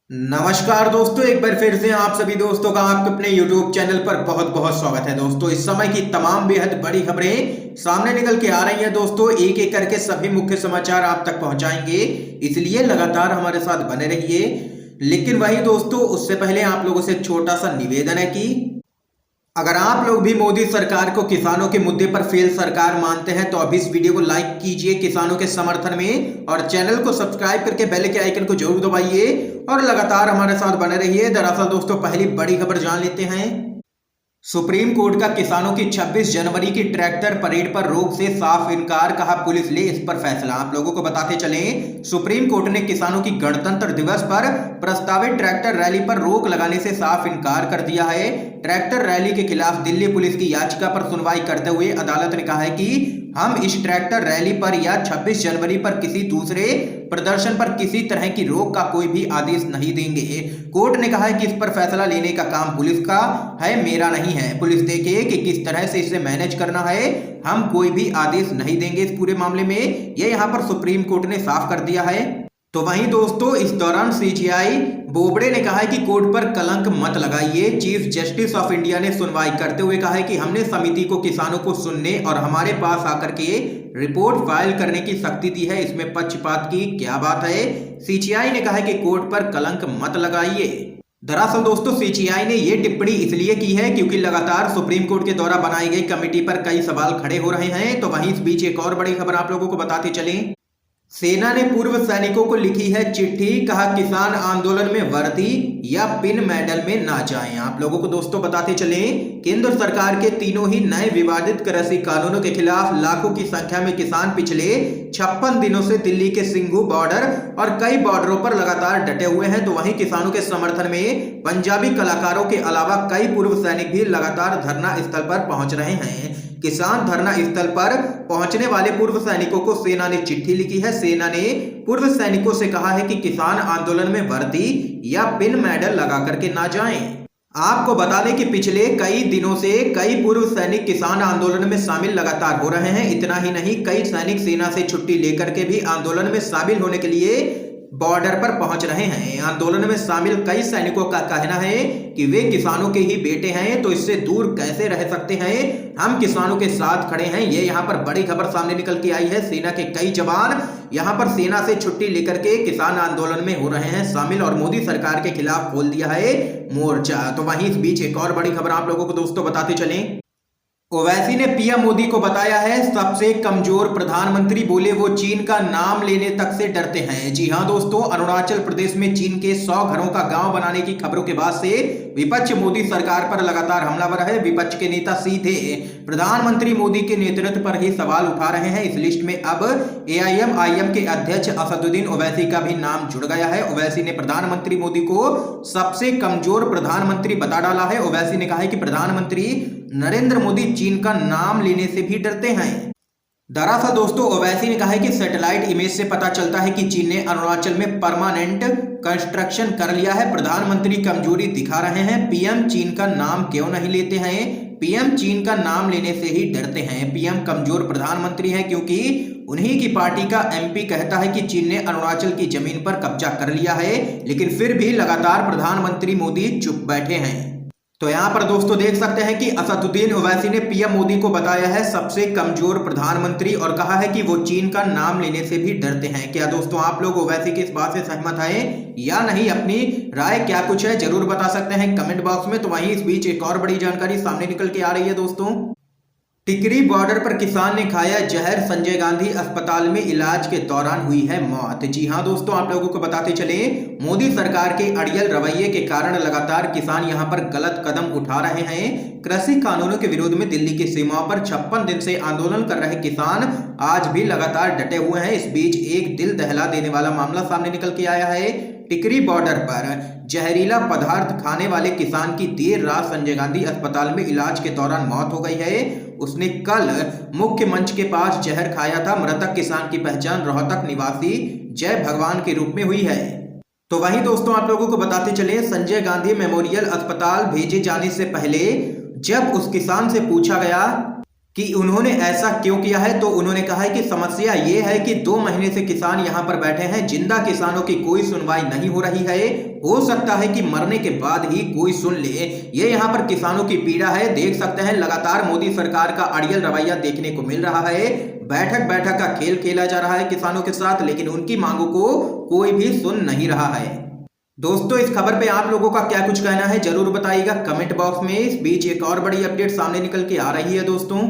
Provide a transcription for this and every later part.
नमस्कार दोस्तों, एक बार फिर से आप सभी दोस्तों का आपके अपने YouTube चैनल पर बहुत बहुत स्वागत है। दोस्तों, इस समय की तमाम बेहद बड़ी खबरें सामने निकल के आ रही हैं। दोस्तों, एक एक करके सभी मुख्य समाचार आप तक पहुंचाएंगे, इसलिए लगातार हमारे साथ बने रहिए। लेकिन वही दोस्तों, उससे पहले आप लोगों से एक छोटा सा निवेदन है कि अगर आप लोग भी मोदी सरकार को किसानों के मुद्दे पर फेल सरकार मानते हैं तो अभी इस वीडियो को लाइक कीजिए किसानों के समर्थन में, और चैनल को सब्सक्राइब करके बेल के आइकन को जरूर दबाइए और लगातार हमारे साथ बने रहिए। दरअसल दोस्तों, पहली बड़ी खबर जान लेते हैं। सुप्रीम कोर्ट का किसानों की 26 जनवरी की ट्रैक्टर परेड पर रोक से साफ इनकार, कहा पुलिस ले इस पर फैसला। आप लोगों को बताते चलें, सुप्रीम कोर्ट ने किसानों की गणतंत्र दिवस पर प्रस्तावित ट्रैक्टर रैली पर रोक लगाने से साफ इनकार कर दिया है। ट्रैक्टर रैली के खिलाफ दिल्ली पुलिस की याचिका पर सुनवाई करते हुए अदालत ने कहा है कि हम इस ट्रैक्टर रैली पर या 26 जनवरी पर किसी दूसरे प्रदर्शन पर किसी तरह की रोक का कोई भी आदेश नहीं देंगे। कोर्ट ने कहा है कि इस पर फैसला लेने का काम पुलिस का है, मेरा नहीं है। पुलिस देखे कि किस तरह से इसे मैनेज करना है, हम कोई भी आदेश नहीं देंगे इस पूरे मामले में, ये यहाँ पर सुप्रीम कोर्ट ने साफ कर दिया है। तो वहीं दोस्तों, इस दौरान सीजेआई बोबड़े ने कहा है कि कोर्ट पर कलंक मत लगाइए। चीफ जस्टिस ऑफ इंडिया ने सुनवाई करते हुए कहा है कि हमने समिति को किसानों को सुनने और हमारे पास आकर के रिपोर्ट फाइल करने की शक्ति दी है, इसमें पक्षपात की क्या बात है। सीजेआई ने कहा है कि कोर्ट पर कलंक मत लगाइए। दरअसल दोस्तों, सीजेआई ने यह टिप्पणी इसलिए की है क्योंकि लगातार सुप्रीम कोर्ट के द्वारा बनाई गई कमेटी पर कई सवाल खड़े हो रहे हैं। तो वहीं इस बीच एक और बड़ी खबर आप लोगों को बताते चलें। सेना ने पूर्व सैनिकों को लिखी है चिट्ठी, कहा किसान आंदोलन में वर्दी या पिन मेडल में ना जाएं। आप लोगों को दोस्तों बताते चलें, केंद्र सरकार के तीनों ही नए विवादित कृषि कानूनों के खिलाफ लाखों की संख्या में किसान पिछले 56 दिनों से दिल्ली के सिंघू बॉर्डर और कई बॉर्डरों पर लगातार डटे हुए हैं। तो वहीं किसानों के समर्थन में पंजाबी कलाकारों के अलावा कई पूर्व सैनिक भी लगातार धरना स्थल पर पहुंच रहे हैं। किसान धरना स्थल पर पहुंचने वाले पूर्व सैनिकों को सेना ने चिट्ठी लिखी है। सेना ने पूर्व सैनिकों से कहा है कि किसान आंदोलन में वर्दी या पिन मेडल लगा करके ना जाएं। आपको बता दें कि पिछले कई दिनों से कई पूर्व सैनिक किसान आंदोलन में शामिल लगातार हो रहे हैं। इतना ही नहीं, कई सैनिक सेना से छुट्टी लेकर के भी आंदोलन में शामिल होने के लिए बॉर्डर पर पहुंच रहे हैं। आंदोलन में शामिल कई सैनिकों का कहना है कि वे किसानों के ही बेटे हैं, तो इससे दूर कैसे रह सकते हैं, हम किसानों के साथ खड़े हैं। ये यहाँ पर बड़ी खबर सामने निकल के आई है। सेना के कई जवान यहाँ पर सेना से छुट्टी लेकर के किसान आंदोलन में हो रहे हैं शामिल और मोदी सरकार के खिलाफ खोल दिया है मोर्चा। तो वहीं इस बीच एक और बड़ी खबर आप लोगों को दोस्तों बताते चलें। ओवैसी ने पीएम मोदी को बताया है सबसे कमजोर प्रधानमंत्री, बोले वो चीन का नाम लेने तक से डरते हैं। जी हां दोस्तों, अरुणाचल प्रदेश में चीन के 100 घरों का गांव बनाने की खबरों के बाद से विपक्ष मोदी सरकार पर लगातार हमलावर है। विपक्ष के नेता सीधे प्रधानमंत्री मोदी के नेतृत्व पर ही सवाल उठा रहे हैं। इस लिस्ट में अब एआईएमआईएम के अध्यक्ष असदुद्दीन ओवैसी का भी नाम जुड़ गया है। ओवैसी ने प्रधानमंत्री मोदी को सबसे कमजोर प्रधानमंत्री बता डाला है। ओवैसी ने कहा है कि प्रधानमंत्री नरेंद्र मोदी चीन का नाम लेने से भी डरते हैं। दरअसल दोस्तों, ओवैसी ने कहा है कि सैटेलाइट इमेज से पता चलता है कि चीन ने अरुणाचल में परमानेंट कंस्ट्रक्शन कर लिया है। प्रधानमंत्री कमजोरी दिखा रहे हैं। पीएम चीन का नाम क्यों नहीं लेते हैं, पीएम चीन का नाम लेने से ही डरते हैं। पीएम कमजोर प्रधानमंत्री है क्योंकि उन्हीं की पार्टी का एमपी कहता है कि चीन ने अरुणाचल की जमीन पर कब्जा कर लिया है, लेकिन फिर भी लगातार प्रधानमंत्री मोदी चुप बैठे हैं। तो यहाँ पर दोस्तों देख सकते हैं कि असदुद्दीन ओवैसी ने पीएम मोदी को बताया है सबसे कमजोर प्रधानमंत्री और कहा है कि वो चीन का नाम लेने से भी डरते हैं। क्या दोस्तों आप लोग ओवैसी की इस बात से सहमत हैं या नहीं? अपनी राय क्या कुछ है जरूर बता सकते हैं कमेंट बॉक्स में। तो वहीं इस बीच एक और बड़ी जानकारी सामने निकल के आ रही है दोस्तों। टिकरी बॉर्डर पर किसान ने खाया जहर, संजय गांधी अस्पताल में इलाज के दौरान हुई है मौत। जी हां दोस्तों, आप लोगों को बताते चले, मोदी सरकार के अड़ियल रवैये के कारण लगातार किसान यहां पर गलत कदम उठा रहे हैं। कृषि कानूनों के विरोध में दिल्ली की सीमाओं पर 56 दिन से आंदोलन कर रहे किसान आज भी लगातार डटे हुए हैं। इस बीच एक दिल दहला देने वाला मामला सामने निकल के आया है। टिकरी बॉर्डर पर जहरीला पदार्थ खाने वाले किसान की देर रात संजय गांधी अस्पताल में इलाज के दौरान मौत हो गई है। उसने कल मुख्य मंच के पास जहर खाया था। मृतक किसान की पहचान रोहतक निवासी जय भगवान के रूप में हुई है। तो वहीं दोस्तों आप लोगों को बताते चले, संजय गांधी मेमोरियल अस्पताल भेजे जाने से पहले जब उस किसान से पूछा गया कि उन्होंने ऐसा क्यों किया है, तो उन्होंने कहा है कि समस्या ये है कि 2 महीने से किसान यहां पर बैठे हैं, जिंदा किसानों की कोई सुनवाई नहीं हो रही है। हो सकता है कि मरने के बाद ही कोई सुन ले। ये यहां पर किसानों की पीड़ा है। देख सकते हैं लगातार मोदी सरकार का अड़ियल रवैया देखने को मिल रहा है। बैठक बैठक का खेल खेला जा रहा है किसानों के साथ, लेकिन उनकी मांगों को कोई भी सुन नहीं रहा है। दोस्तों, इस खबर पे आप लोगों का क्या कुछ कहना है जरूर बताइएगा कमेंट बॉक्स में। इस बीच एक और बड़ी अपडेट सामने निकल के आ रही है दोस्तों।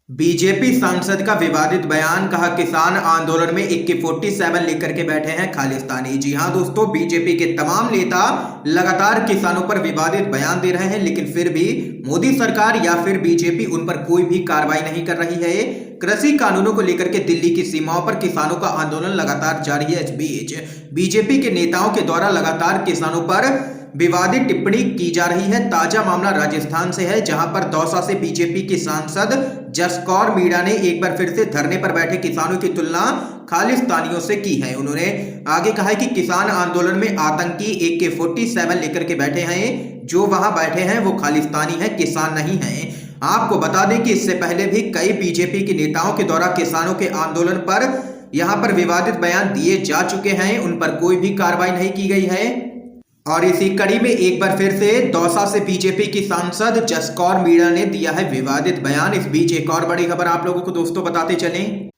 बीजेपी सांसद का विवादित बयान, कहा किसान आंदोलन में AK-47 लेकर के बैठे हैं खालिस्तानी। जी हां दोस्तों, बीजेपी के तमाम नेता लगातार किसानों पर विवादित बयान दे रहे हैं, लेकिन फिर भी मोदी सरकार या फिर बीजेपी उन पर कोई भी कार्रवाई नहीं कर रही है। कृषि कानूनों को लेकर के दिल्ली की सीमाओं पर किसानों का आंदोलन लगातार जारी है। इस बीच बीजेपी के नेताओं के द्वारा लगातार किसानों पर विवादित टिप्पणी की जा रही है। ताजा मामला राजस्थान से है, जहां पर दौसा से बीजेपी की सांसद जसकौर मीणा ने एक बार फिर से धरने पर बैठे किसानों की तुलना खालिस्तानियों से की है। उन्होंने आगे कहा है कि किसान आंदोलन में आतंकी AK-47 लेकर के बैठे हैं, जो वहां बैठे हैं वो खालिस्तानी है, किसान नहीं है। आपको बता दें कि इससे पहले भी कई बीजेपी के नेताओं के द्वारा किसानों के आंदोलन पर यहां पर विवादित बयान दिए जा चुके हैं, उन पर कोई भी कार्रवाई नहीं की गई है। और इसी कड़ी में एक बार फिर से दौसा से बीजेपी की सांसद जसकौर मीणा ने दिया है विवादित बयान। इस बीच एक और बड़ी खबर आप लोगों को दोस्तों बताते चलें।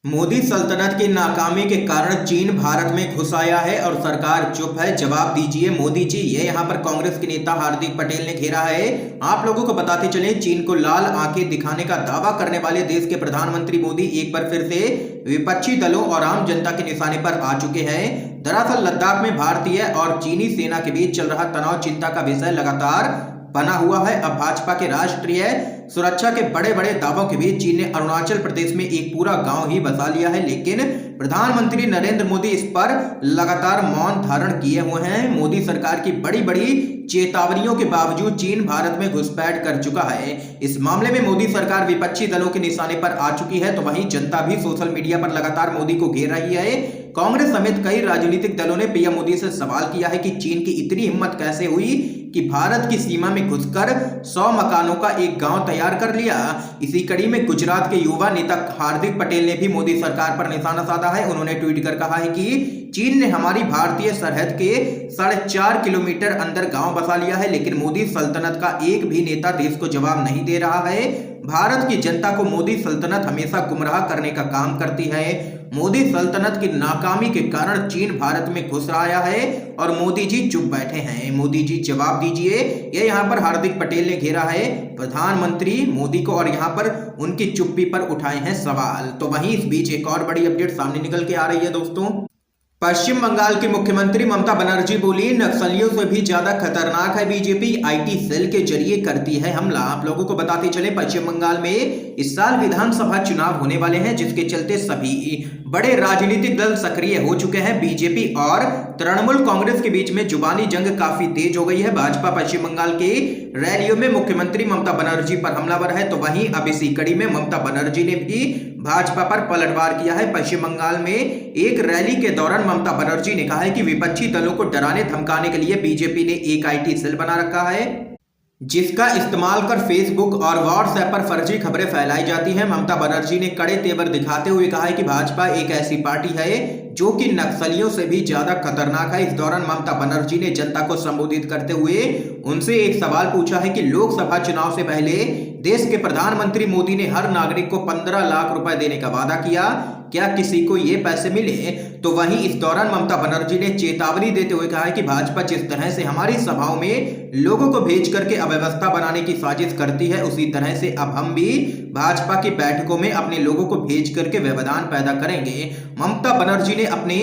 मोदी सल्तनत की नाकामी के कारण चीन भारत में घुस आया है और सरकार चुप है, जवाब दीजिए मोदी जी। ये यहाँ पर कांग्रेस के नेता हार्दिक पटेल ने घेरा है। आप लोगों को बताते चले, चीन को लाल आंखें दिखाने का दावा करने वाले देश के प्रधानमंत्री मोदी एक बार फिर से विपक्षी दलों और आम जनता के निशाने पर आ चुके हैं। दरअसल लद्दाख में भारतीय और चीनी सेना के बीच चल रहा तनाव चिंता का विषय लगातार बना हुआ है। अब भाजपा के राष्ट्रीय सुरक्षा के बड़े बड़े दावों के बीच चीन ने अरुणाचल प्रदेश में एक पूरा गांव ही बसा लिया है, लेकिन प्रधानमंत्री नरेंद्र मोदी इस पर लगातार मौन धारण किए हुए हैं। मोदी सरकार की बड़ी बड़ी चेतावनियों के बावजूद चीन भारत में घुसपैठ कर चुका है। इस मामले में मोदी सरकार विपक्षी दलों के निशाने पर आ चुकी है, तो वहीं जनता भी सोशल मीडिया पर लगातार मोदी को घेर रही है। कांग्रेस समेत कई राजनीतिक दलों ने पीएम मोदी से सवाल किया है कि चीन की इतनी हिम्मत कैसे हुई कि भारत की सीमा में घुसकर 100 मकानों का एक गांव तैयार कर लिया। इसी कड़ी में गुजरात के युवा नेता हार्दिक पटेल ने भी मोदी सरकार पर निशाना साधा है। उन्होंने ट्वीट कर कहा है कि चीन ने हमारी भारतीय सरहद के 4.5 किलोमीटर अंदर गांव बसा लिया है, लेकिन मोदी सल्तनत का एक भी नेता देश को जवाब नहीं दे रहा है। भारत की जनता को मोदी सल्तनत हमेशा गुमराह करने का काम करती है। मोदी सल्तनत की नाकामी के कारण चीन भारत में घुस आया है और मोदी जी चुप बैठे हैं। मोदी जी जवाब दीजिए, ये यहाँ पर हार्दिक पटेल ने घेरा है प्रधानमंत्री मोदी को और यहाँ पर उनकी चुप्पी पर उठाए हैं सवाल। तो वहीं इस बीच एक और बड़ी अपडेट सामने निकल के आ रही है दोस्तों। पश्चिम बंगाल की मुख्यमंत्री ममता बनर्जी बोली, नक्सलियों से भी ज्यादा खतरनाक है बीजेपी, IT सेल के जरिए करती है हमला। आप लोगों को बताते चले, पश्चिम बंगाल में इस साल विधानसभा चुनाव होने वाले हैं, जिसके चलते सभी बड़े राजनीतिक दल सक्रिय हो चुके हैं। बीजेपी और तृणमूल कांग्रेस के बीच में जुबानी जंग काफी तेज हो गई है। भाजपा पश्चिम बंगाल के रैलियों में मुख्यमंत्री ममता बनर्जी पर हमलावर है, तो वहीं अब इसी कड़ी में ममता बनर्जी ने भी भाजपा पर पलटवार किया है। पश्चिम बंगाल में एक रैली के दौरान ममता बनर्जी ने कहा है कि विपक्षी दलों को डराने धमकाने के लिए बीजेपी ने एक IT सेल बना रखा है, जिसका इस्तेमाल कर फेसबुक और व्हाट्सएप पर फर्जी खबरें फैलाई जाती हैं। ममता बनर्जी ने कड़े तेवर दिखाते हुए कहा है कि भाजपा एक ऐसी पार्टी है जो कि नक्सलियों से भी ज्यादा खतरनाक है। इस दौरान ममता बनर्जी ने जनता को संबोधित करते हुए उनसे एक सवाल पूछा है कि लोकसभा चुनाव से पहले देश के प्रधानमंत्री मोदी ने हर नागरिक को 15 लाख रुपए देने का वादा किया, क्या किसी को ये पैसे मिले? तो वहीं इस दौरान ममता बनर्जी ने चेतावनी देते हुए कहा है कि भाजपा जिस तरह से हमारी सभाओं में लोगों को भेज करके अव्यवस्था बनाने की साजिश करती है, उसी तरह से अब हम भी भाजपा की बैठकों में अपने लोगों को भेज करके व्यवधान पैदा करेंगे। ममता बनर्जी ने अपने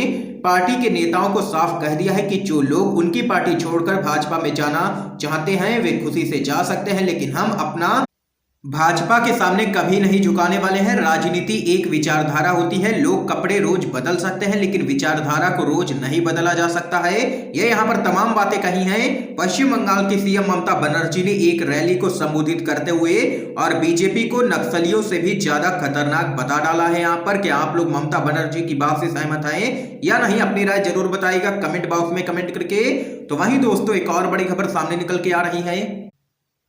पार्टी के नेताओं को साफ कह दिया है कि जो लोग उनकी पार्टी छोड़कर भाजपा में जाना चाहते हैं वे खुशी से जा सकते हैं, लेकिन हम अपना भाजपा के सामने कभी नहीं झुकाने वाले हैं। राजनीति एक विचारधारा होती है, लोग कपड़े रोज बदल सकते हैं लेकिन विचारधारा को रोज नहीं बदला जा सकता है। ये यहाँ पर तमाम बातें कही हैं पश्चिम बंगाल की सीएम ममता बनर्जी ने एक रैली को संबोधित करते हुए, और बीजेपी को नक्सलियों से भी ज्यादा खतरनाक बता डाला है। यहाँ पर क्या आप लोग ममता बनर्जी की बात से सहमत हैं या नहीं? अपनी राय जरूर बताइएगा कमेंट बॉक्स में कमेंट करके। तो वहीं दोस्तों एक और बड़ी खबर सामने निकल के आ रही है।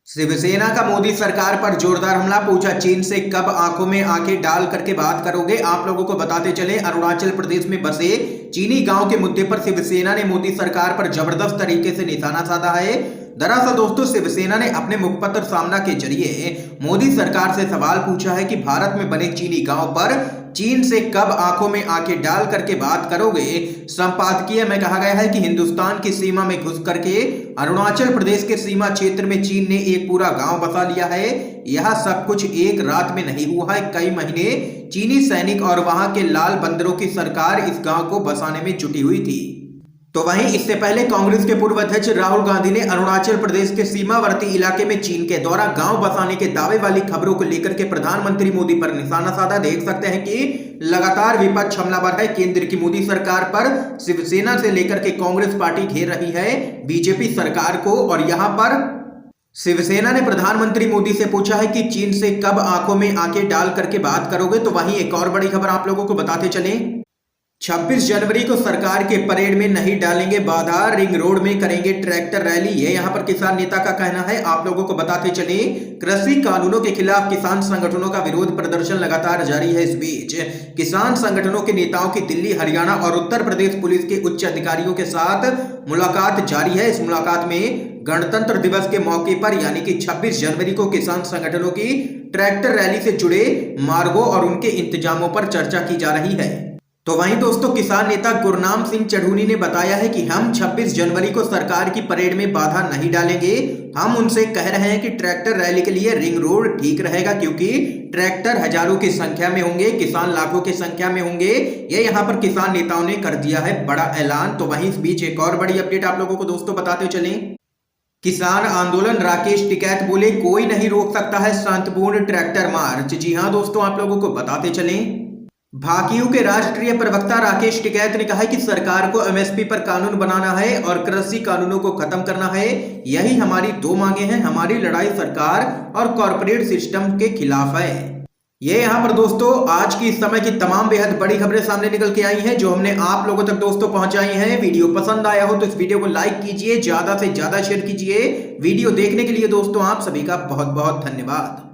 शिवसेना का मोदी सरकार पर जोरदार हमला, पूछा चीन से कब आंखों में आंखें डाल करके बात करोगे। आप लोगों को बताते चले, अरुणाचल प्रदेश में बसे चीनी गांव के मुद्दे पर शिवसेना ने मोदी सरकार पर जबरदस्त तरीके से निशाना साधा है। दरअसल दोस्तों, शिवसेना ने अपने मुखपत्र सामना के जरिए मोदी सरकार से सवाल पूछा है कि भारत में बने चीनी गांव पर चीन से कब आंखों में आंखें डाल करके बात करोगे। संपादकीय में कहा गया है कि हिंदुस्तान की सीमा में घुस करके अरुणाचल प्रदेश के सीमा क्षेत्र में चीन ने एक पूरा गांव बसा लिया है। यह सब कुछ एक रात में नहीं हुआ है, कई महीने चीनी सैनिक और वहां के लाल बंदरों की सरकार इस गांव को बसाने में जुटी हुई थी। तो वहीं इससे पहले कांग्रेस के पूर्व अध्यक्ष राहुल गांधी ने अरुणाचल प्रदेश के सीमावर्ती इलाके में चीन के द्वारा गांव बसाने के दावे वाली खबरों को लेकर के प्रधानमंत्री मोदी पर निशाना साधा। देख सकते हैं कि लगातार विपक्ष हमलावर है। केंद्र की मोदी सरकार पर शिवसेना से लेकर के कांग्रेस पार्टी घेर रही है बीजेपी सरकार को, और यहां पर शिवसेना ने प्रधानमंत्री मोदी से पूछा है कि चीन से कब आंखों में आंखें डाल करके बात करोगे। तो वहीं एक और बड़ी खबर आप लोगों को बताते चलें, 26 जनवरी को सरकार के परेड में नहीं डालेंगे बाधा, रिंग रोड में करेंगे ट्रैक्टर रैली, ये यहां पर किसान नेता का कहना है। आप लोगों को बताते चले, कृषि कानूनों के खिलाफ किसान संगठनों का विरोध प्रदर्शन लगातार जारी है। इस बीच किसान संगठनों के नेताओं की दिल्ली, हरियाणा और उत्तर प्रदेश पुलिस के उच्च अधिकारियों के साथ मुलाकात जारी है। इस मुलाकात में गणतंत्र दिवस के मौके पर यानी कि 26 जनवरी को किसान संगठनों की ट्रैक्टर रैली से जुड़े मार्गों और उनके इंतजामों पर चर्चा की जा रही है। तो वहीं दोस्तों, किसान नेता गुरनाम सिंह चढ़ूनी ने बताया है कि हम 26 जनवरी को सरकार की परेड में बाधा नहीं डालेंगे। हम उनसे कह रहे हैं कि ट्रैक्टर रैली के लिए रिंग रोड ठीक रहेगा, क्योंकि ट्रैक्टर हजारों की संख्या में होंगे, किसान लाखों की संख्या में होंगे। ये यहाँ पर किसान नेताओं ने कर दिया है बड़ा ऐलान। तो वहीं इस बीच एक और बड़ी अपडेट आप लोगों को दोस्तों बताते चलें, किसान आंदोलन, राकेश टिकैत बोले कोई नहीं रोक सकता है शांतिपूर्ण ट्रैक्टर मार्च। जी हां दोस्तों, आप लोगों को बताते चलें, भाकियू के राष्ट्रीय प्रवक्ता राकेश टिकैत ने कहा कि सरकार को एमएसपी पर कानून बनाना है और कृषि कानूनों को खत्म करना है। यही हमारी दो मांगे हैं। हमारी लड़ाई सरकार और कॉर्पोरेट सिस्टम के खिलाफ है। ये यहाँ पर दोस्तों आज की इस समय की तमाम बेहद बड़ी खबरें सामने निकल के आई हैं, जो हमने आप लोगों तक दोस्तों पहुंचाई हैं। वीडियो पसंद आया हो तो इस वीडियो को लाइक कीजिए, ज्यादा से ज्यादा शेयर कीजिए। वीडियो देखने के लिए दोस्तों आप सभी का बहुत बहुत धन्यवाद।